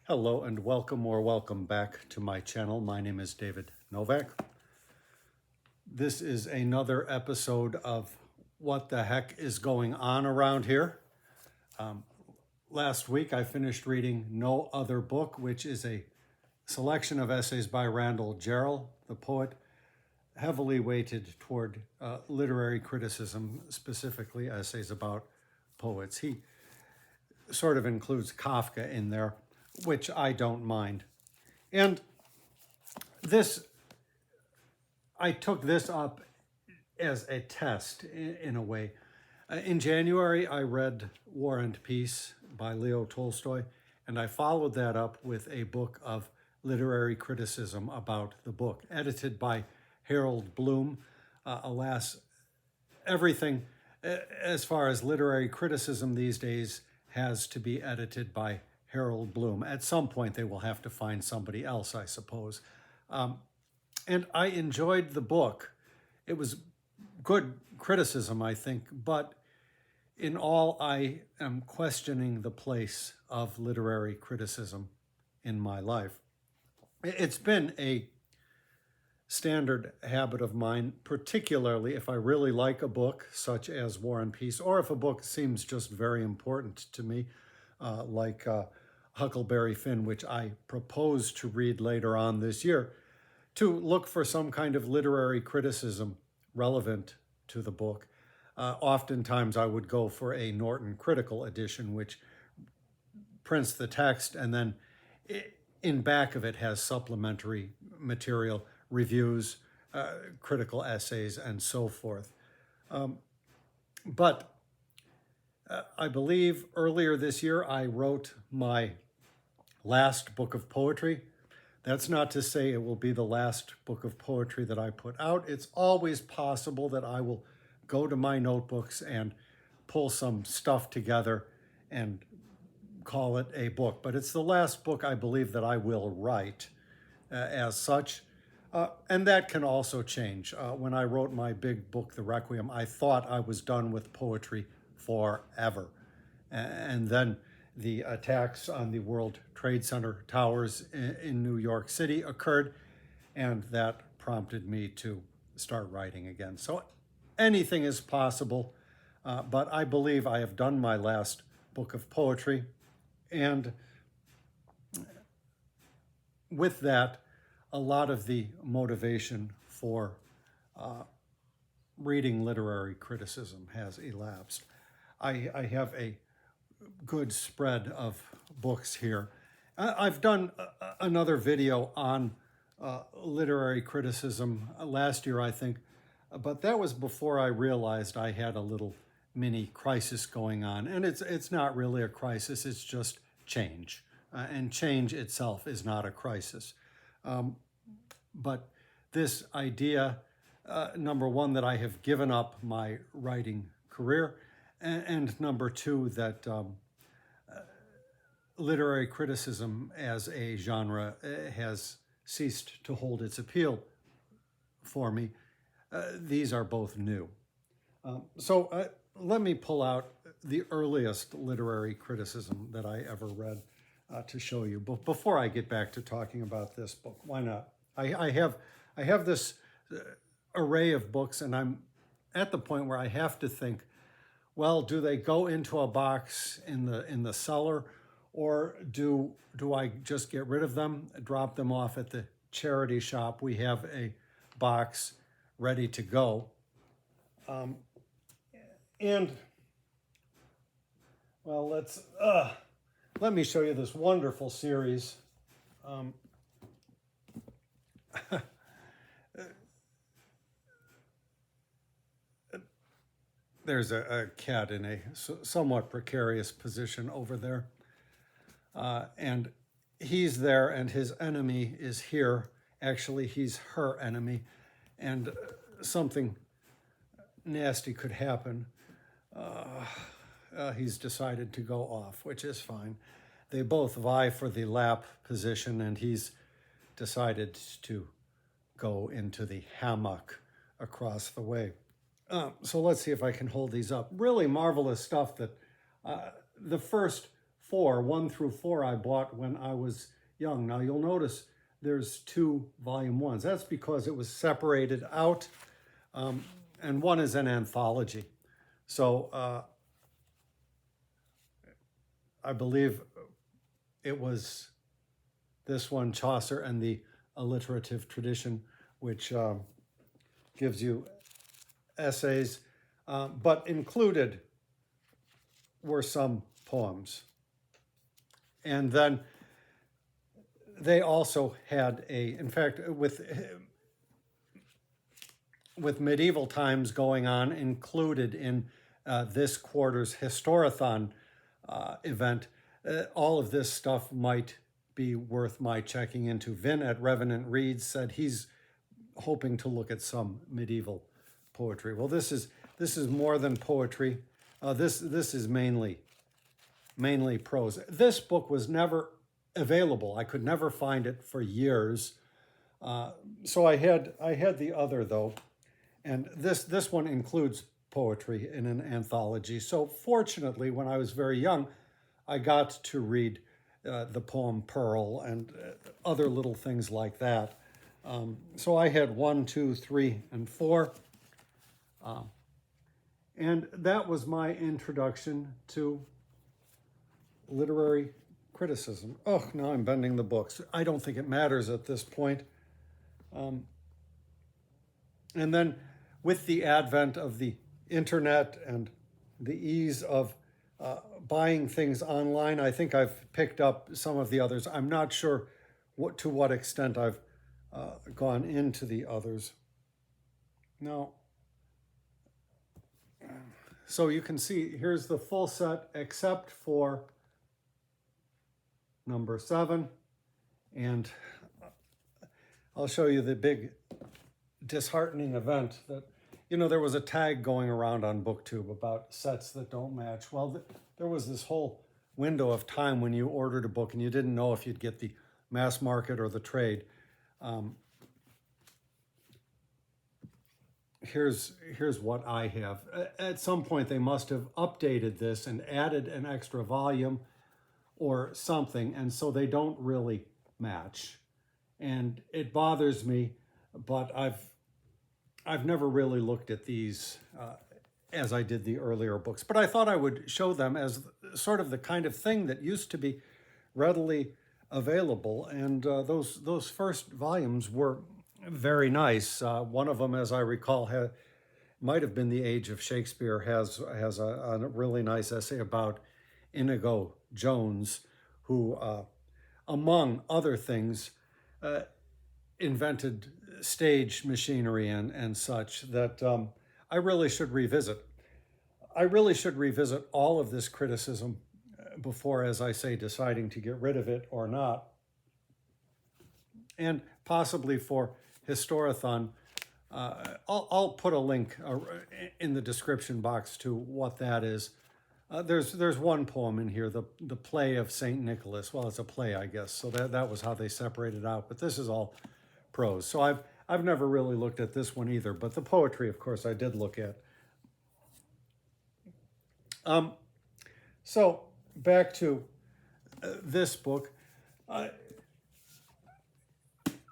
Hello and welcome or welcome back to my channel. My name is David Novak. This is another episode of What the Heck is Going On Around Here. Last week I finished reading No Other Book, which is a selection of essays by Randall, Jarrell, the poet, heavily weighted toward literary criticism, specifically essays about poets. He sort of includes Kafka in there, which I don't mind. And I took this up as a test in a way. In January, I read War and Peace by Leo Tolstoy, and I followed that up with a book of literary criticism about the book, edited by Harold Bloom. Alas, everything as far as literary criticism these days has to be edited by Harold Bloom. At some point, they will have to find somebody else, I suppose. And I enjoyed the book. It was good criticism, I think, but in all, I am questioning the place of literary criticism in my life. It's been a standard habit of mine, particularly if I really like a book, such as War and Peace, or if a book seems just very important to me, like Huckleberry Finn, which I propose to read later on this year, to look for some kind of literary criticism relevant to the book. Oftentimes I would go for a Norton Critical edition, which prints the text and then in back of it has supplementary material, reviews, critical essays, and so forth. But I believe earlier this year I wrote my last book of poetry. That's not to say it will be the last book of poetry that I put out. It's always possible that I will go to my notebooks and pull some stuff together and call it a book. But it's the last book I believe that I will write as such. And that can also change. When I wrote my big book, The Requiem, I thought I was done with poetry forever. And then the attacks on the World Trade Center towers in New York City occurred, and that prompted me to start writing again. So anything is possible, but I believe I have done my last book of poetry, and with that, a lot of the motivation for reading literary criticism has elapsed. I have a good spread of books here. I've done another video on literary criticism last year, I think, but that was before I realized I had a little mini crisis going on. And it's not really a crisis, it's just change. And change itself is not a crisis. But this idea, number one, that I have given up my writing career, and number two, that literary criticism as a genre has ceased to hold its appeal for me. These are both new. So let me pull out the earliest literary criticism that I ever read to show you. But before I get back to talking about this book, why not? I have this array of books, and I'm at the point where I have to think, well, do they go into a box in the cellar, or do I just get rid of them, drop them off at the charity shop? We have a box ready to go. And well, let me show you this wonderful series. There's a cat in a somewhat precarious position over there. And he's there, and his enemy is here. Actually, he's her enemy, and something nasty could happen. He's decided to go off, which is fine. They both vie for the lap position, and he's decided to go into the hammock across the way. So let's see if I can hold these up. Really marvelous stuff that the first 1 through 4 I bought when I was young. Now you'll notice there's 2 volume 1s. That's because it was separated out, and one is an anthology. So I believe it was this one, Chaucer and the Alliterative Tradition, which gives you essays, but included were some poems. And then they also had in fact, with medieval times going on, included in this quarter's Historathon event, all of this stuff might be worth my checking into. Vin at Revenant Reads said he's hoping to look at some medieval poetry. Well, this is more than poetry. This is mainly prose. This book was never available. I could never find it for years. So I had the other though, and this one includes poetry in an anthology. So fortunately, when I was very young, I got to read the poem Pearl and other little things like that. So I had 1, 2, 3, and 4. And that was my introduction to literary criticism. Oh, now I'm bending the books. I don't think it matters at this point. And then with the advent of the internet and the ease of buying things online, I think I've picked up some of the others. I'm not sure to what extent I've gone into the others. Now, so you can see here's the full set except for number 7. And I'll show you the big disheartening event that, there was a tag going around on BookTube about sets that don't match. Well, there was this whole window of time when you ordered a book and you didn't know if you'd get the mass market or the trade. Here's what I have. At some point, they must have updated this and added an extra volume or something, and so they don't really match. And it bothers me, but I've never really looked at these as I did the earlier books. But I thought I would show them as sort of the kind of thing that used to be readily available. And those first volumes were very nice. One of them, as I recall, might have been The Age of Shakespeare, has a really nice essay about Inigo Jones, who, among other things, invented stage machinery and such that I really should revisit. I really should revisit all of this criticism before, as I say, deciding to get rid of it or not. And possibly for Historathon, I'll put a link in the description box to what that is. There's one poem in here, the play of St. Nicholas. Well, it's a play, I guess, so that was how they separated out. But this is all prose. So I've never really looked at this one either, but the poetry, of course, I did look at. So back to this book.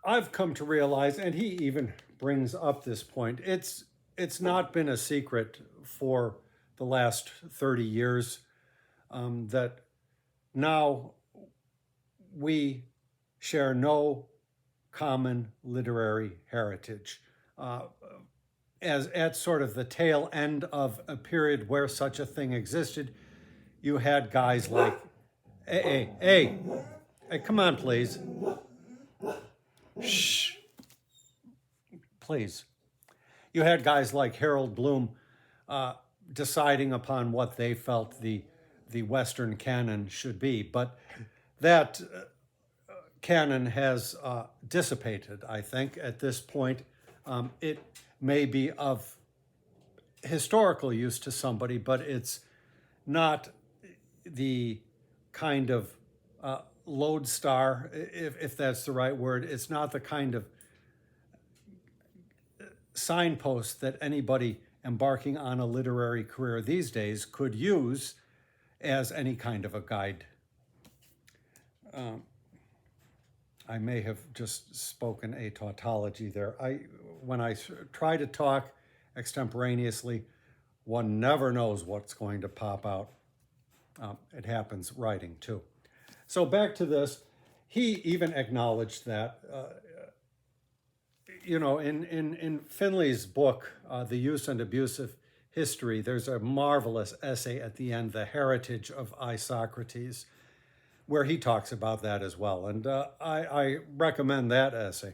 I've come to realize, and he even brings up this point, it's not been a secret for the last 30 years that now we share no common literary heritage. As at sort of the tail end of a period where such a thing existed, you had guys like, hey, come on, please. Shh. Please. You had guys like Harold Bloom deciding upon what they felt the Western canon should be. But that canon has dissipated, I think, at this point. It may be of historical use to somebody, but it's not the kind of lodestar, if that's the right word. It's not the kind of signpost that anybody embarking on a literary career these days could use as any kind of a guide I may have just spoken a tautology there. When I try to talk extemporaneously, one never knows what's going to pop out. It happens writing too. So back to this, he even acknowledged that, in Finley's book, The Use and Abuse of History, there's a marvelous essay at the end, The Heritage of Isocrates, where he talks about that as well. And I recommend that essay.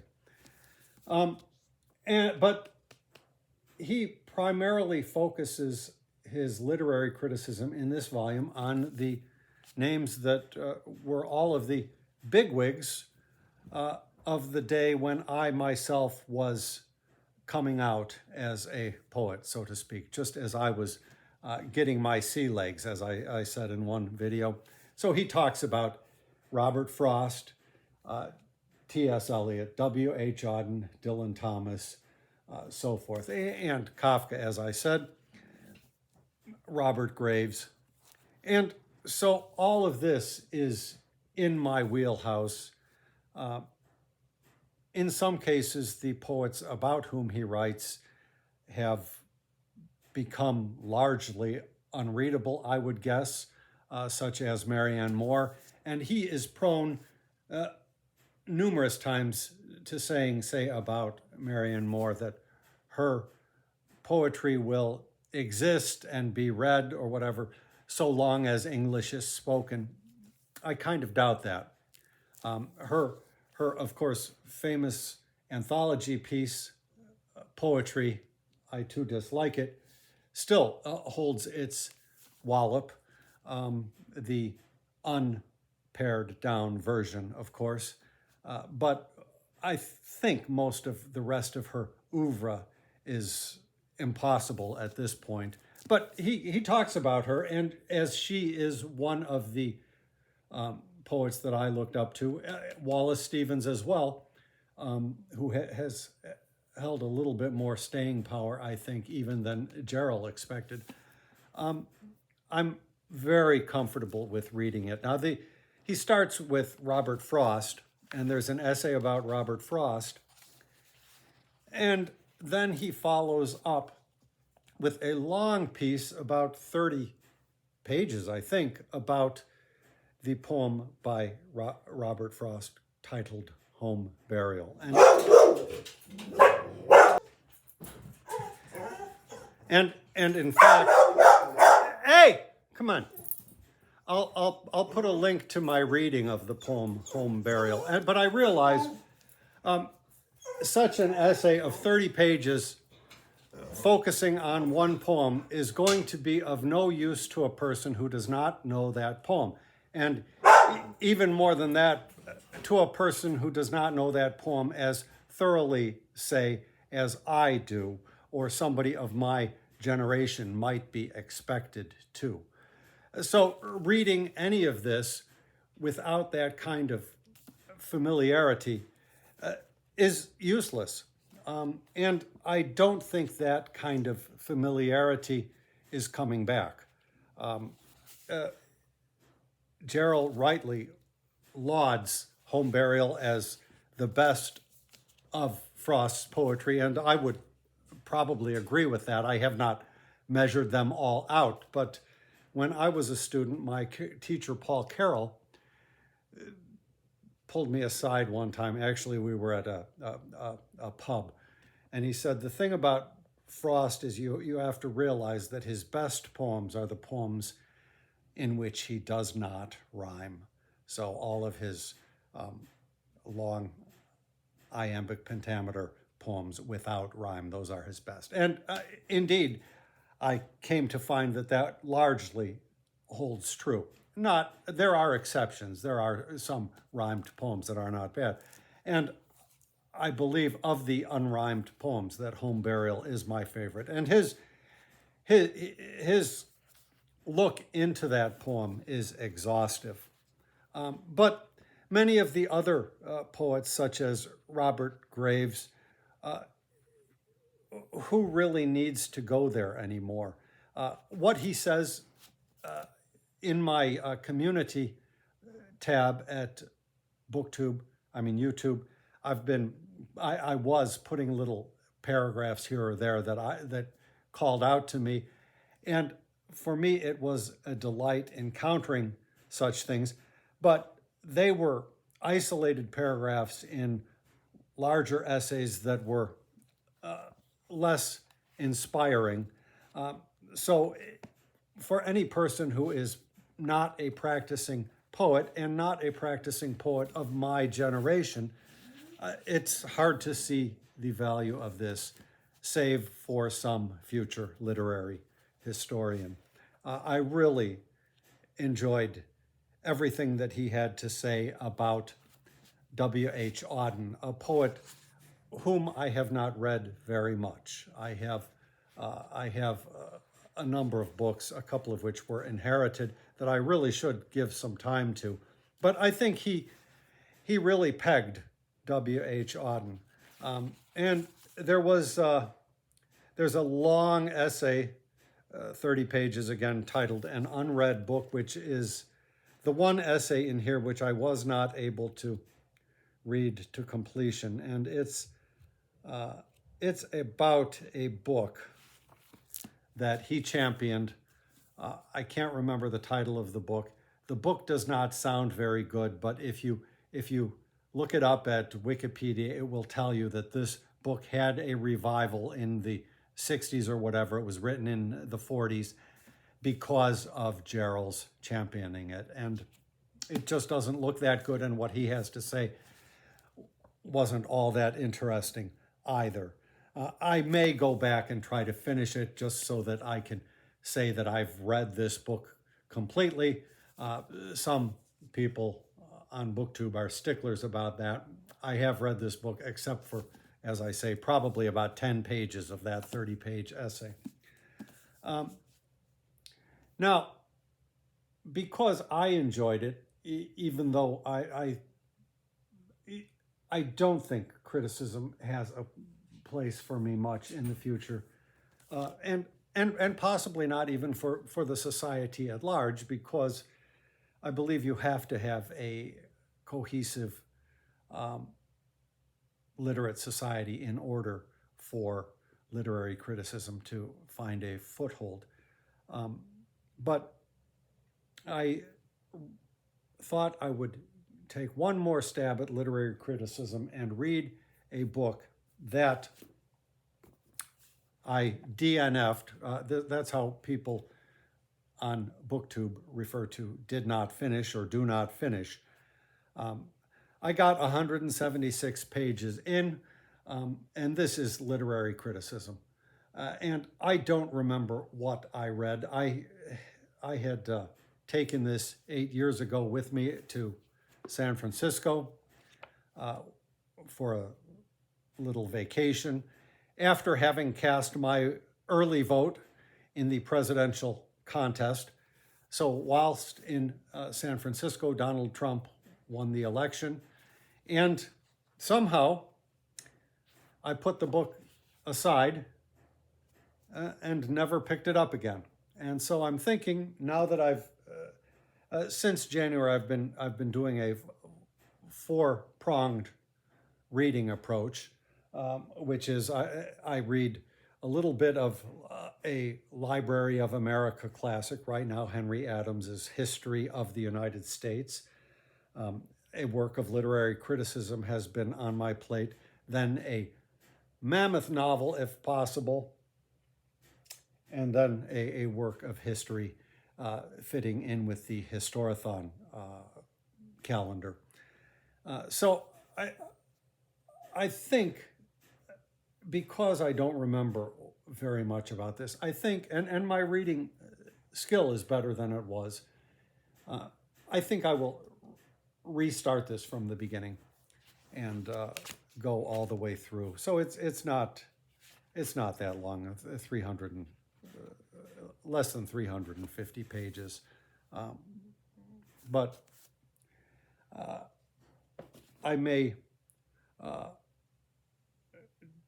But he primarily focuses his literary criticism in this volume on the names that were all of the bigwigs of the day when I myself was coming out as a poet, so to speak, just as I was getting my sea legs, as I said in one video. So he talks about Robert Frost, T.S. Eliot, W.H. Auden, Dylan Thomas, so forth, and Kafka, as I said, Robert Graves. And so all of this is in my wheelhouse. In some cases, the poets about whom he writes have become largely unreadable, I would guess, such as Marianne Moore. And he is prone numerous times to say about Marianne Moore that her poetry will exist and be read or whatever so long as English is spoken. I kind of doubt that. Her, of course, famous anthology piece, Poetry, I Too Dislike It, still holds its wallop, the unpared down version, of course. But I think most of the rest of her oeuvre is impossible at this point. But he talks about her, and as she is one of the poets that I looked up to, Wallace Stevens as well, who has held a little bit more staying power, I think, even than Jarrell expected. I'm very comfortable with reading it. Now, he starts with Robert Frost, and there's an essay about Robert Frost, and then he follows up with a long piece, about 30 pages, I think, about the poem by Robert Frost titled Home Burial. And in fact, hey, come on. I'll put a link to my reading of the poem Home Burial. But I realize such an essay of 30 pages focusing on one poem is going to be of no use to a person who does not know that poem. And even more than that, to a person who does not know that poem as thoroughly, say, as I do, or somebody of my generation might be expected to. So reading any of this without that kind of familiarity is useless. And I don't think that kind of familiarity is coming back. Jarrell rightly lauds Home Burial as the best of Frost's poetry, and I would probably agree with that. I have not measured them all out, but when I was a student, my teacher, Paul Carroll, pulled me aside one time. Actually, we were at a pub, and he said, the thing about Frost is you have to realize that his best poems are the poems in which he does not rhyme. So all of his long iambic pentameter poems without rhyme, those are his best. And indeed, I came to find that largely holds true. There are exceptions. There are some rhymed poems that are not bad. And I believe of the unrhymed poems that Home Burial is my favorite. And his look into that poem is exhaustive. But many of the other poets, such as Robert Graves, who really needs to go there anymore? What he says in my community tab at YouTube, I was putting little paragraphs here or there that called out to me. And for me, it was a delight encountering such things, but they were isolated paragraphs in larger essays that were less inspiring. So for any person who is not a practicing poet and not a practicing poet of my generation, it's hard to see the value of this, save for some future literary historian. I really enjoyed everything that he had to say about W.H. Auden, a poet whom I have not read very much. I have a number of books, a couple of which were inherited, that I really should give some time to. But I think he really pegged W.H. Auden. And there's a long essay, 30 pages again, titled An Unread Book, which is the one essay in here which I was not able to read to completion. And it's about a book that he championed. I can't remember the title of the book. The book does not sound very good, but if you look it up at Wikipedia, it will tell you that this book had a revival in the 60s or whatever. It was written in the 40s because of Jarrell's championing it. And it just doesn't look that good, and what he has to say wasn't all that interesting either. I may go back and try to finish it just so that I can say that I've read this book completely. Some people on BookTube are sticklers about that. I have read this book except for, as I say, probably about 10 pages of that 30-page essay. Now, because I enjoyed it, even though I don't think criticism has a place for me much in the future, and possibly not even for the society at large, because I believe you have to have a cohesive literate society in order for literary criticism to find a foothold. But I thought I would take one more stab at literary criticism and read a book that I DNF'd. That's how people on BookTube refer to did not finish or do not finish. I got 176 pages in, and this is literary criticism. And I don't remember what I read. I had taken this 8 years ago with me to San Francisco for a little vacation, after having cast my early vote in the presidential contest. So whilst in San Francisco, Donald Trump won the election, and somehow I put the book aside and never picked it up again. And so I'm thinking, now that since January, I've been doing a four-pronged reading approach, which is I read a little bit of a Library of America classic. Right now, Henry Adams's History of the United States. A work of literary criticism has been on my plate. Then a mammoth novel, if possible. And then a work of history fitting in with the Historathon calendar. So I think, because I don't remember very much about this, I think, and my reading skill is better than it was, I think I will restart this from the beginning and go all the way through. So it's not that long, less than 350 pages, but I may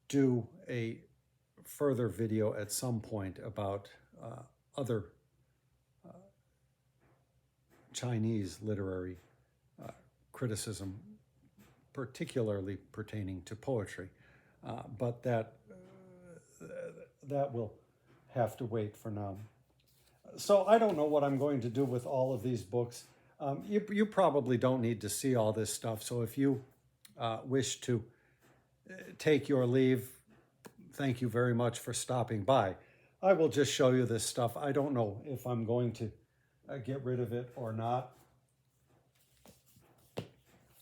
do a further video at some point about other Chinese literary criticism, particularly pertaining to poetry. But that will have to wait for now. So I don't know what I'm going to do with all of these books. You probably don't need to see all this stuff. So if you wish to take your leave, thank you very much for stopping by. I will just show you this stuff. I don't know if I'm going to get rid of it or not.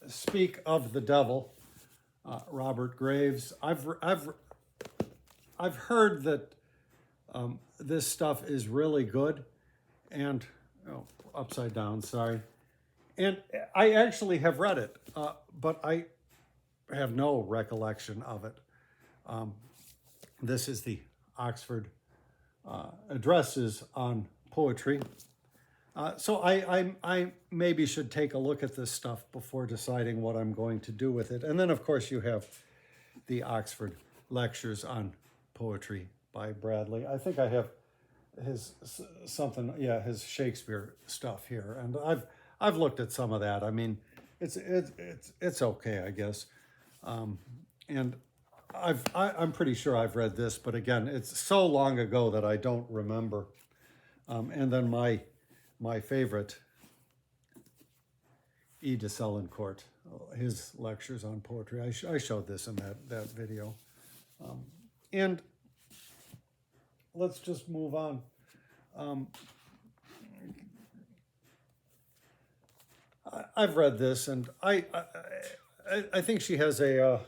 Speak of the Devil, Robert Graves. I've heard that this stuff is really good, and upside down, sorry. And I actually have read it, but I have no recollection of it. This is the Oxford Addresses on Poetry. So I maybe should take a look at this stuff before deciding what I'm going to do with it. And then, of course, you have the Oxford Lectures on Poetry by Bradley. I think I have his Shakespeare stuff here, and I've looked at some of that. I mean, it's okay, I guess. And I'm pretty sure I've read this, but again, it's so long ago that I don't remember. And then my favorite, E. de Selincourt, his lectures on poetry. I showed this in that video. And let's just move on. I've read this, and I think she has a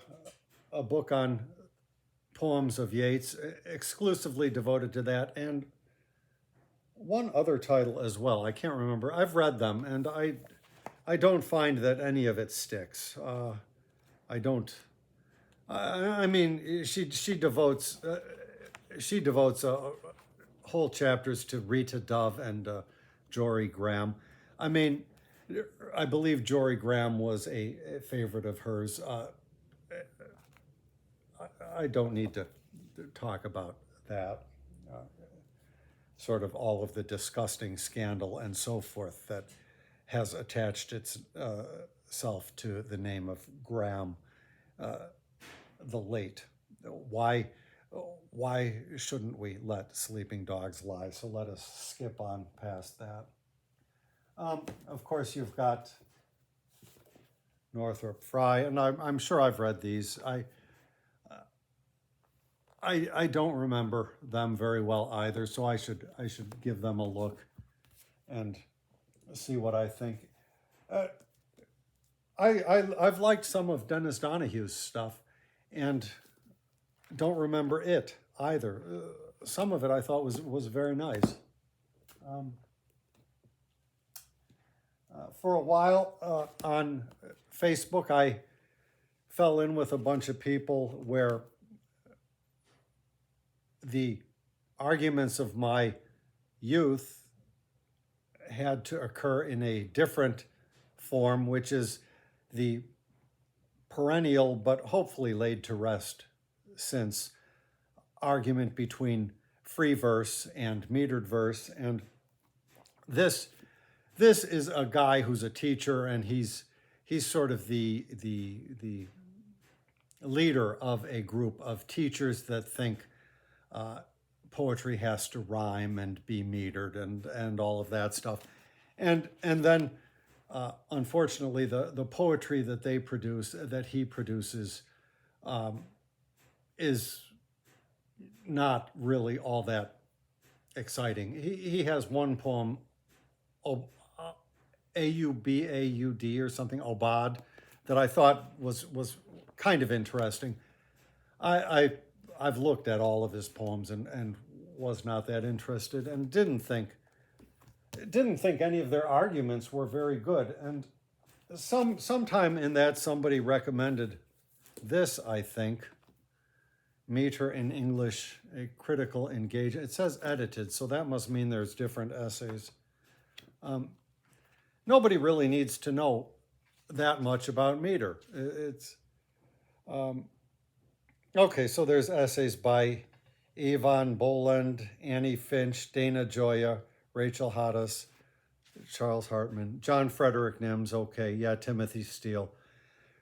book on poems of Yeats, exclusively devoted to that, and one other title as well. I can't remember. I've read them, and I don't find that any of it sticks. I don't. I mean, she devotes whole chapters to Rita Dove and Jory Graham. I mean, I believe Jory Graham was a favorite of hers. I don't need to talk about that. Sort of all of the disgusting scandal and so forth that has attached itself to the name of Graham, the late. Why shouldn't we let sleeping dogs lie? So let us skip on past that. Of course, you've got Northrop Frye, and I'm sure I've read these. I don't remember them very well either, so I should give them a look and see what I think. I've liked some of Dennis Donahue's stuff, and don't remember it either. Some of it I thought was very nice. For a while on Facebook, I fell in with a bunch of people where the arguments of my youth had to occur in a different form, which is the perennial but hopefully laid to rest since argument between free verse and metered verse. And this is a guy who's a teacher, and he's sort of the leader of a group of teachers that think poetry has to rhyme and be metered and all of that stuff. And then, unfortunately, the poetry that he produces, is not really all that exciting. He has one poem, Aubad or something, Aubad, that I thought was kind of interesting. I've looked at all of his poems and was not that interested, and didn't think any of their arguments were very good. And sometime in that, somebody recommended this, I think, Meter in English, a critical engagement. It says edited, so that must mean there's different essays. Nobody really needs to know that much about meter. It's okay, so there's essays by Yvonne Boland, Annie Finch, Dana Gioia, Rachel Hoddes, Charles Hartman, John Frederick Nims, okay, yeah, Timothy Steele,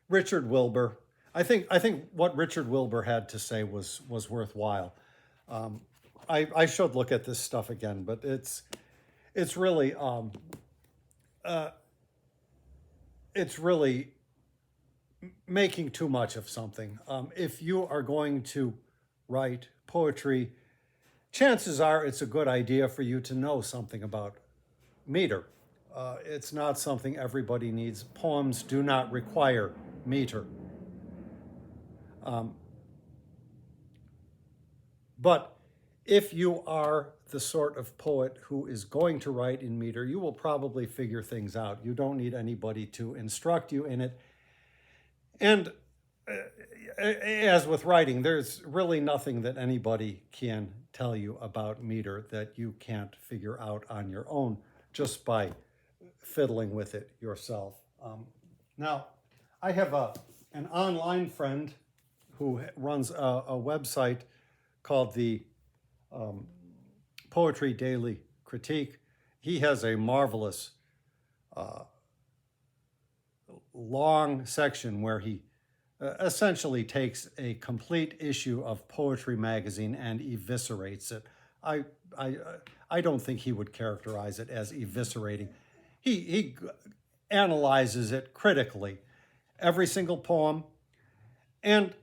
Richard Wilbur. I think what Richard Wilbur had to say was worthwhile. I should look at this stuff again, but it's really making too much of something. If you are going to write poetry, chances are it's a good idea for you to know something about meter. It's not something everybody needs. Poems do not require meter. But if you are the sort of poet who is going to write in meter, you will probably figure things out. You don't need anybody to instruct you in it. And as with writing, there's really nothing that anybody can tell you about meter that you can't figure out on your own just by fiddling with it yourself. Now, I have an online friend who runs a website called the Poetry Daily Critique. He has a marvelous long section where he essentially takes a complete issue of Poetry magazine and eviscerates it. I don't think he would characterize it as eviscerating. He analyzes it critically, every single poem, and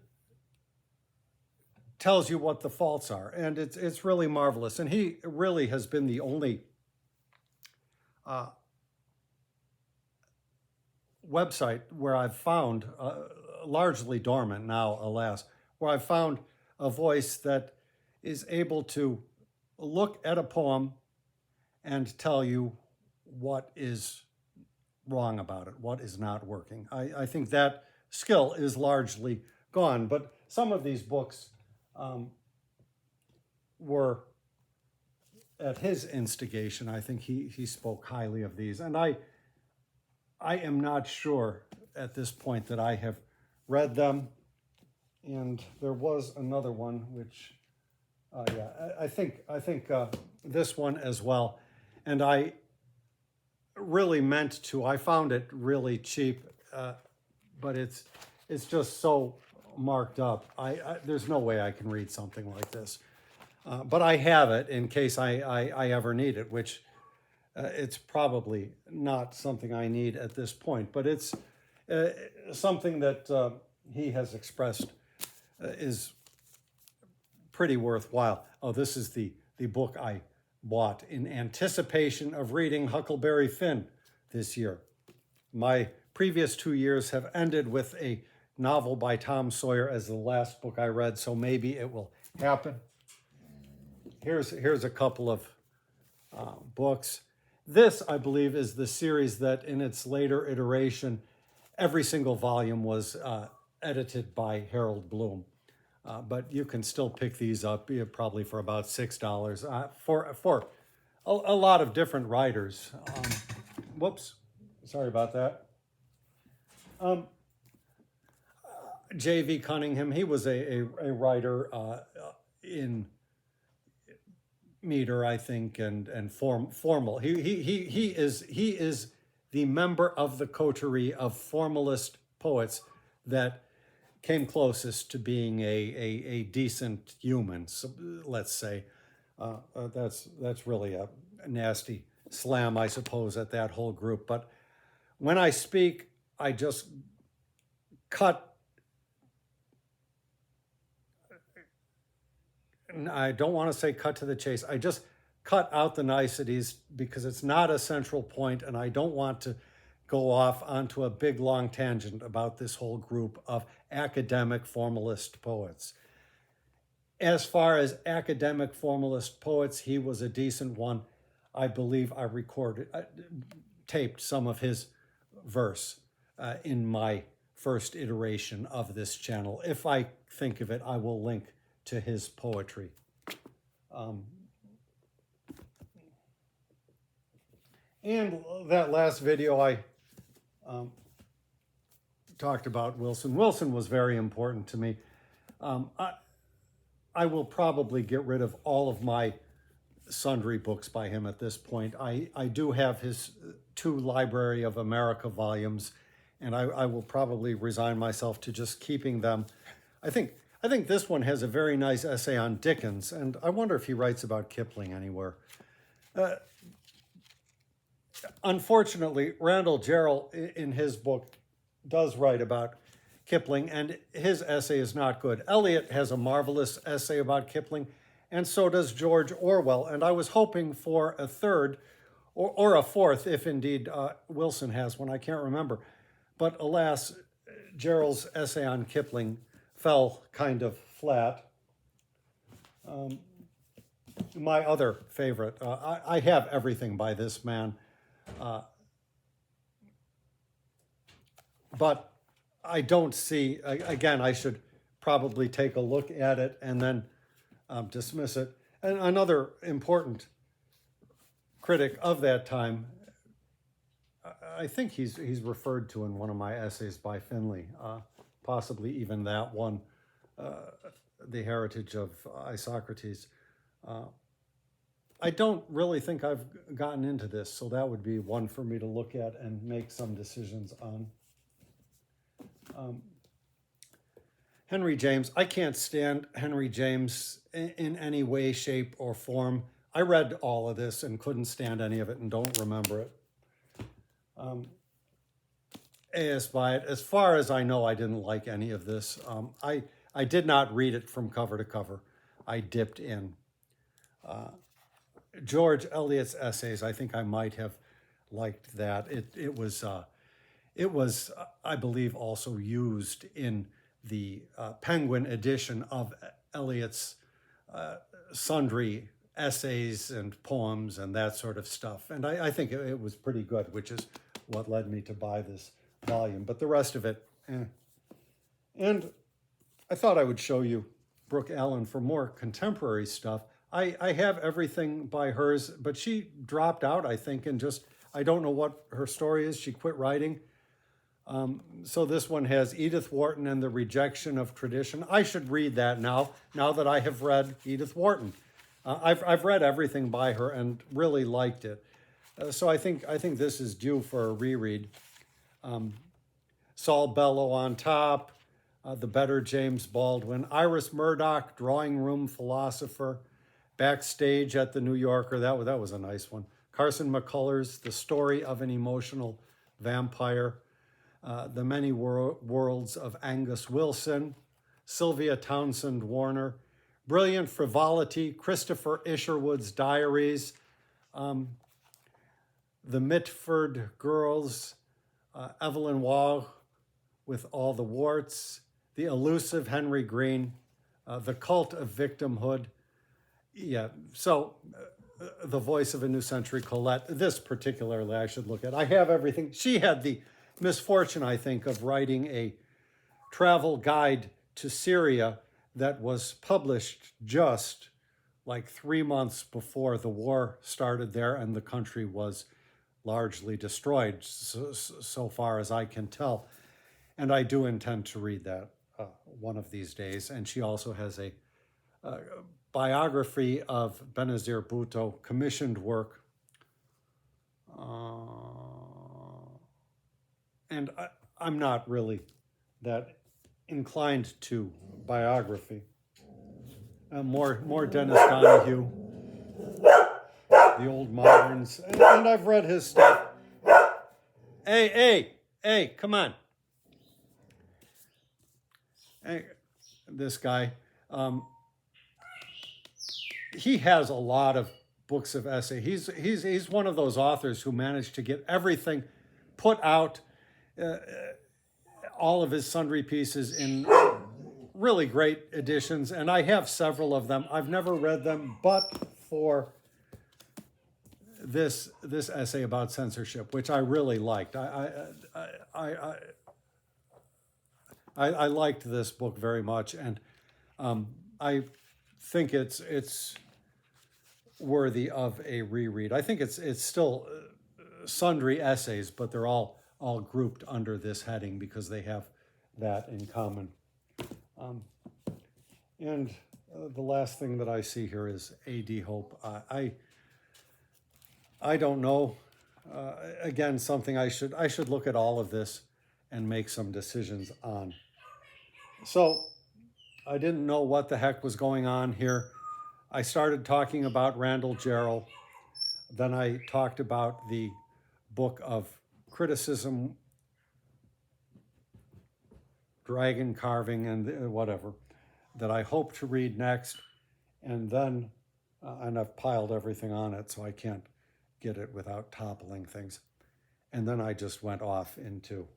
tells you what the faults are. And it's really marvelous. And he really has been the only website where I've found, largely dormant now, alas, where I've found a voice that is able to look at a poem and tell you what is wrong about it, what is not working. I think that skill is largely gone, but some of these books were at his instigation. I think he spoke highly of these, and I am not sure at this point that I have read them. And there was another one which, I think this one as well. And I really meant to. I found it really cheap, but it's just so marked up. There's no way I can read something like this. But I have it in case I ever need it, which it's probably not something I need at this point, but it's something that he has expressed is pretty worthwhile. Oh, this is the book I bought in anticipation of reading Huckleberry Finn this year. My previous 2 years have ended with a novel by Tom Sawyer as the last book I read, so maybe it will happen. Here's a couple of books. This, I believe, is the series that in its later iteration, every single volume was edited by Harold Bloom. But you can still pick these up probably for about $6 for a lot of different writers. Whoops, sorry about that. J.V. Cunningham, he was a writer in meter, I think, and formal. He is the member of the coterie of formalist poets that came closest to being a decent human, so, let's say. That's really a nasty slam, I suppose, at that whole group. But when I speak, I just I don't want to say cut to the chase. I just cut out the niceties because it's not a central point, and I don't want to go off onto a big, long tangent about this whole group of academic formalist poets. As far as academic formalist poets, he was a decent one. I believe I taped some of his verse in my first iteration of this channel. If I think of it, I will link to his poetry. And that last video I talked about Wilson. Wilson was very important to me. I will probably get rid of all of my sundry books by him at this point. I do have his 2 Library of America volumes, and I will probably resign myself to just keeping them. I think this one has a very nice essay on Dickens, and I wonder if he writes about Kipling anywhere. Unfortunately, Randall Jarrell in his book does write about Kipling, and his essay is not good. Eliot has a marvelous essay about Kipling, and so does George Orwell. And I was hoping for a third or a fourth, if indeed Wilson has one. I can't remember. But alas, Jarrell's essay on Kipling fell kind of flat. My other favorite, I have everything by this man. But I don't see, again, I should probably take a look at it and then dismiss it. And another important critic of that time, I think he's referred to in one of my essays by Finley, possibly even that one, The Heritage of Isocrates. I don't really think I've gotten into this, so that would be one for me to look at and make some decisions on. Henry James, I can't stand Henry James in any way, shape, or form. I read all of this and couldn't stand any of it and don't remember it. A.S. Byatt, as far as I know, I didn't like any of this. I did not read it from cover to cover. I dipped in. George Eliot's essays, I think I might have liked that. It was, I believe, also used in the Penguin edition of Eliot's sundry essays and poems and that sort of stuff. And I think it was pretty good, which is what led me to buy this volume. But the rest of it, And I thought I would show you Brooke Allen for more contemporary stuff. I have everything by hers, but she dropped out, I think, and just, I don't know what her story is. She quit writing. So this one has Edith Wharton and the Rejection of Tradition. I should read that now that I have read Edith Wharton. I've read everything by her and really liked it. So I think this is due for a reread. Saul Bellow on Top, The Better James Baldwin, Iris Murdoch, Drawing Room Philosopher, Backstage at the New Yorker, that was a nice one. Carson McCullers, The Story of an Emotional Vampire, The Many Worlds of Angus Wilson, Sylvia Townsend Warner, Brilliant Frivolity, Christopher Isherwood's Diaries, The Mitford Girls, Evelyn Waugh with All the Warts, The Elusive Henry Green, The Cult of Victimhood. Yeah, so The Voice of a New Century, Colette. This particularly I should look at. I have everything. She had the misfortune, I think, of writing a travel guide to Syria that was published just like 3 months before the war started there and the country was largely destroyed, so far as I can tell. And I do intend to read that one of these days. And she also has a biography of Benazir Bhutto, commissioned work. And I'm not really that inclined to biography. More Dennis Donahue, the old moderns, and I've read his stuff. Hey, come on. Hey, this guy, he has a lot of books of essay. He's one of those authors who managed to get everything put out, all of his sundry pieces in really great editions, and I have several of them. I've never read them, but for this essay about censorship, which I really liked. I liked this book very much, and I think it's worthy of a reread. I think it's still sundry essays, but they're all grouped under this heading because they have that in common. And the last thing that I see here is A.D. Hope. I don't know. Again, something I should look at all of this and make some decisions on. So I didn't know what the heck was going on here. I started talking about Randall Jarrell. Then I talked about the book of criticism, dragon carving, and whatever, that I hope to read next. And then, and I've piled everything on it so I can't get it without toppling things. And then I just went off into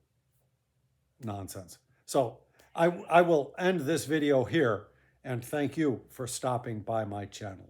nonsense. So I will end this video here, and thank you for stopping by my channel.